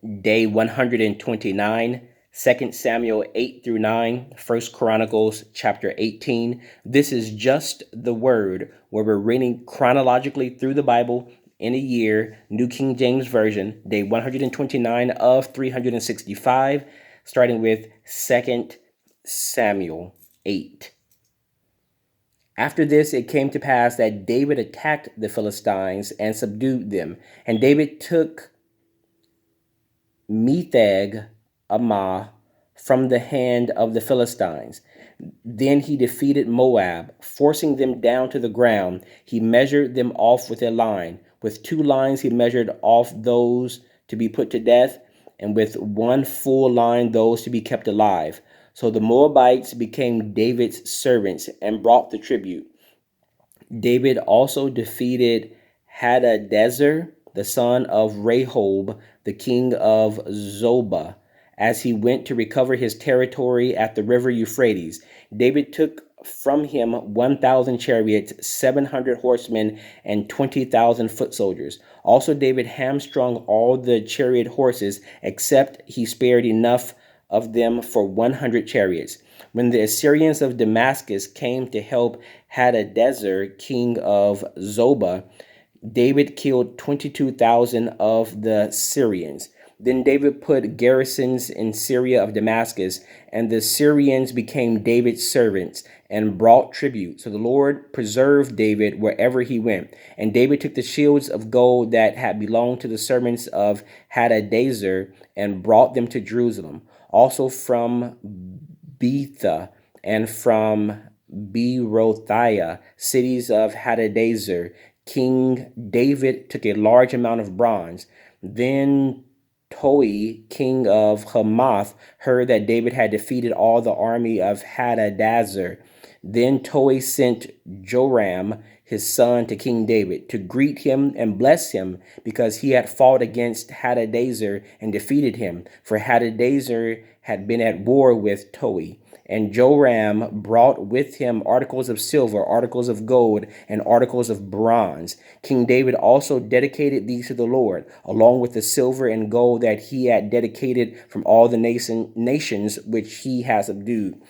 day 129, 2 Samuel 8 through 9, 1 Chronicles chapter 18. This is just the word, where we're reading chronologically through the Bible in a year, New King James Version, day 129 of 365, starting with 2 Samuel 8. After this, it came to pass that David attacked the Philistines and subdued them. And David took Metheg Ammah from the hand of the Philistines. Then he defeated Moab, forcing them down to the ground. He measured them off with a line. With 2 lines he measured off those to be put to death, and with 1 full line those to be kept alive. So the Moabites became David's servants and brought the tribute. David also defeated Hadadezer, the son of Rehob, the king of Zobah, as he went to recover his territory at the river Euphrates. David took from him 1,000 chariots, 700 horsemen, and 20,000 foot soldiers. Also David hamstrung all the chariot horses, except he spared enough of them for 100 chariots. When the Assyrians of Damascus came to help Hadadezer, king of Zobah, David killed 22,000 of the Syrians. Then David put garrisons in Syria of Damascus, and the Syrians became David's servants and brought tribute. So the Lord preserved David wherever he went. And David took the shields of gold that had belonged to the servants of Hadadezer and brought them to Jerusalem. Also from Betha and from Berothiah, cities of Hadadezer, King David took a large amount of bronze. Then Toi, king of Hamath, heard that David had defeated all the army of Hadadezer. Then Toi sent Joram, his son, to King David to greet him and bless him, because he had fought against Hadadezer and defeated him, for Hadadezer had been at war with Toi. And Joram brought with him articles of silver, articles of gold, and articles of bronze. King David also dedicated these to the Lord, along with the silver and gold that he had dedicated from all the nations which he has subdued.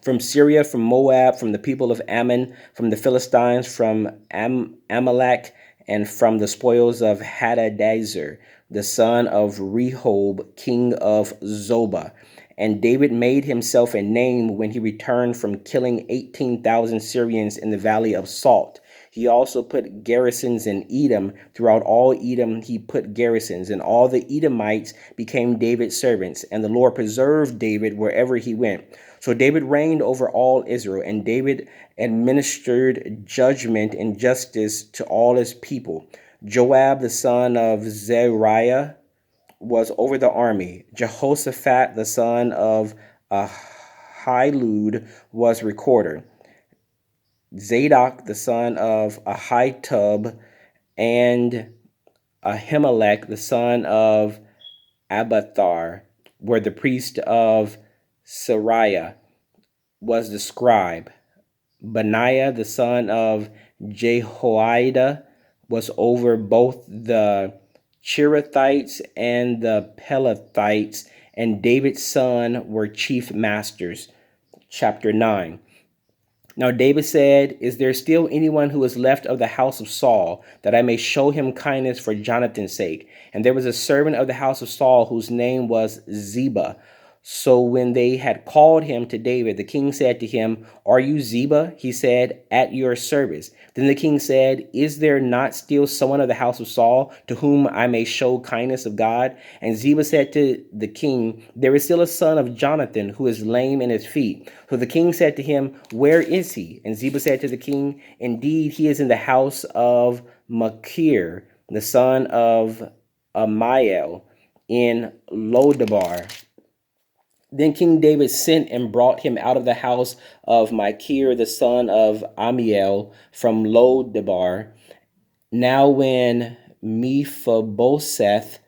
From Syria, from Moab, from the people of Ammon, from the Philistines, from Amalek, and from the spoils of Hadadezer, the son of Rehob, king of Zobah. And David made himself a name when he returned from killing 18,000 Syrians in the valley of Salt. He also put garrisons in Edom. Throughout all Edom he put garrisons, and all the Edomites became David's servants, and the Lord preserved David wherever he went. So David reigned over all Israel, and David administered judgment and justice to all his people. Joab, the son of Zeruiah, was over the army. Jehoshaphat, the son of Ahilud, was recorder. Zadok, the son of Ahitub, and Ahimelech, the son of Abiathar, were the priest of Sariah, was the scribe. Benaiah, the son of Jehoiada, was over both the Cherethites and the Pelethites, and David's son were chief masters. Chapter 9. Now David said, "Is there still anyone who is left of the house of Saul, that I may show him kindness for Jonathan's sake?" And there was a servant of the house of Saul whose name was Ziba. So when they had called him to David, the king said to him, "Are you Ziba?" He said, "At your service." Then the king said, "Is there not still someone of the house of Saul to whom I may show kindness of God?" And Ziba said to the king, "There is still a son of Jonathan who is lame in his feet." So the king said to him, "Where is he?" And Ziba said to the king, "Indeed, he is in the house of Machir, the son of Amiel, in Lodabar." Then King David sent and brought him out of the house of Machir, the son of Amiel, from Lodabar. Now when Mephibosheth,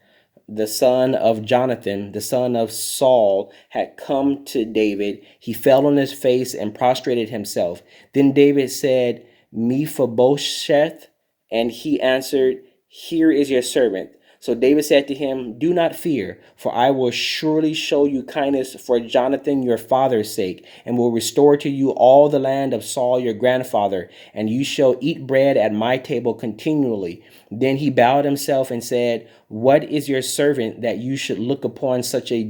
the son of Jonathan, the son of Saul, had come to David, he fell on his face and prostrated himself. Then David said, "Mephibosheth," and he answered, "Here is your servant." So David said to him, "Do not fear, for I will surely show you kindness for Jonathan your father's sake, and will restore to you all the land of Saul your grandfather, and you shall eat bread at my table continually." Then he bowed himself and said, "What is your servant that you should look upon such a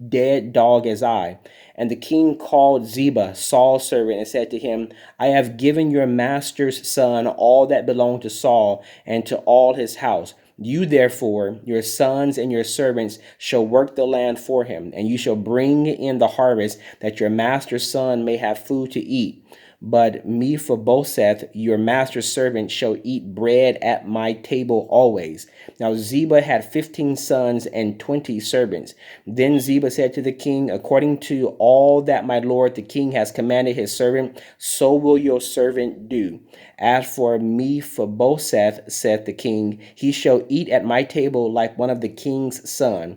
dead dog as I?" And the king called Ziba, Saul's servant, and said to him, "I have given your master's son all that belonged to Saul and to all his house. You therefore, your sons and your servants, shall work the land for him, and you shall bring in the harvest, that your master's son may have food to eat. But Mephibosheth, your master's servant, shall eat bread at my table always." Now Ziba had 15 sons and 20 servants. Then Ziba said to the king, "According to all that my lord the king has commanded his servant, so will your servant do. As for Mephibosheth," said the king, "he shall eat at my table like one of the king's son."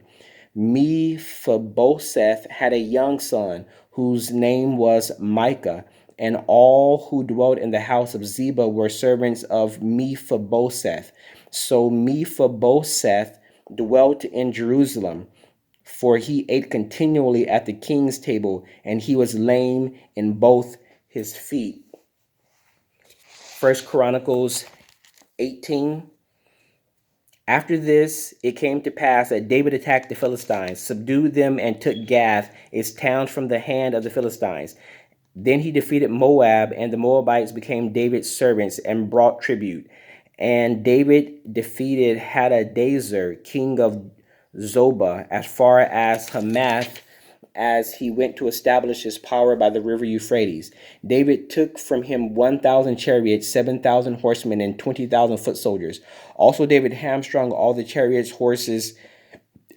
Mephibosheth had a young son whose name was Micah, and all who dwelt in the house of Ziba were servants of Mephibosheth. So Mephibosheth dwelt in Jerusalem, for he ate continually at the king's table, and he was lame in both his feet. First Chronicles 18. After this, it came to pass that David attacked the Philistines, subdued them, and took Gath, its towns, from the hand of the Philistines. Then he defeated Moab, and the Moabites became David's servants and brought tribute. And David defeated Hadadezer, king of Zobah, as far as Hamath, as he went to establish his power by the river Euphrates. David took from him 1,000 chariots, 7,000 horsemen, and 20,000 foot soldiers. Also David hamstrung all the chariots, horses,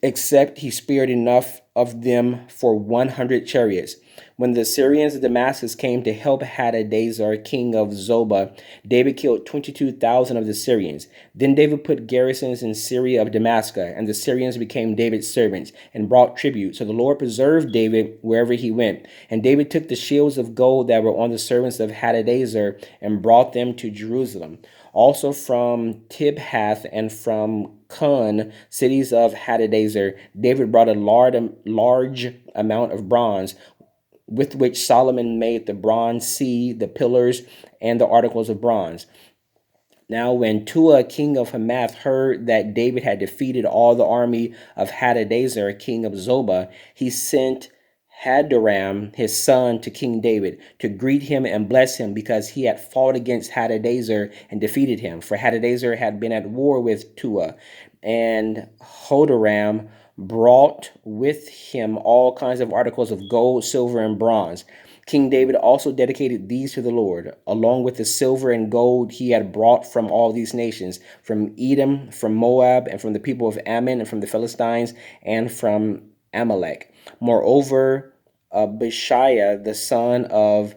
except he spared enough of them for 100 chariots. When the Syrians of Damascus came to help Hadadezer, king of Zobah, David killed 22,000 of the Syrians. Then David put garrisons in Syria of Damascus, and the Syrians became David's servants and brought tribute. So the Lord preserved David wherever he went. And David took the shields of gold that were on the servants of Hadadezer and brought them to Jerusalem. Also from Tibhath and from Kun, cities of Hadadezer, David brought a large amount of bronze, with which Solomon made the bronze sea, the pillars, and the articles of bronze. Now when Tua, king of Hamath, heard that David had defeated all the army of Hadadezer, king of Zobah, he sent Hadoram, his son, to King David to greet him and bless him, because he had fought against Hadadezer and defeated him. For Hadadezer had been at war with Tua, and Hadoram brought with him all kinds of articles of gold, silver, and bronze. King David also dedicated these to the Lord, along with the silver and gold he had brought from all these nations, from Edom, from Moab, and from the people of Ammon, and from the Philistines, and from Amalek. Moreover, Abishai, the son of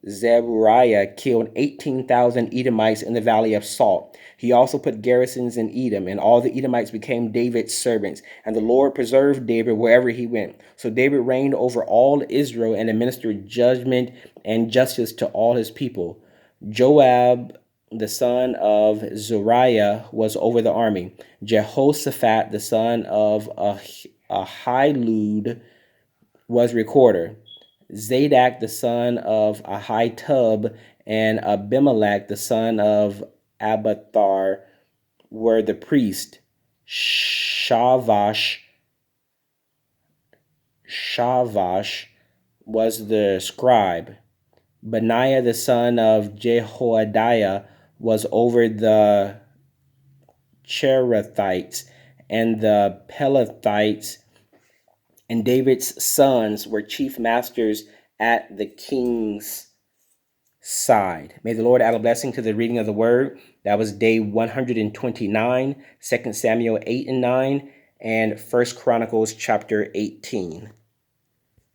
Zeruiah, killed 18,000 Edomites in the valley of Salt. He also put garrisons in Edom, and all the Edomites became David's servants. And the Lord preserved David wherever he went. So David reigned over all Israel and administered judgment and justice to all his people. Joab, the son of Zeruiah, was over the army. Jehoshaphat, the son of Ahilud, was recorder. Zadok, the son of Ahitub, and Abimelech, the son of Abiathar, were the priest. Shavash was the scribe. Benaiah, the son of Jehoiada, was over the Cherethites and the Pelethites, and David's sons were chief masters at the king's side. May the Lord add a blessing to the reading of the word. That was day 129, 2 Samuel 8 and 9, and 1 Chronicles chapter 18.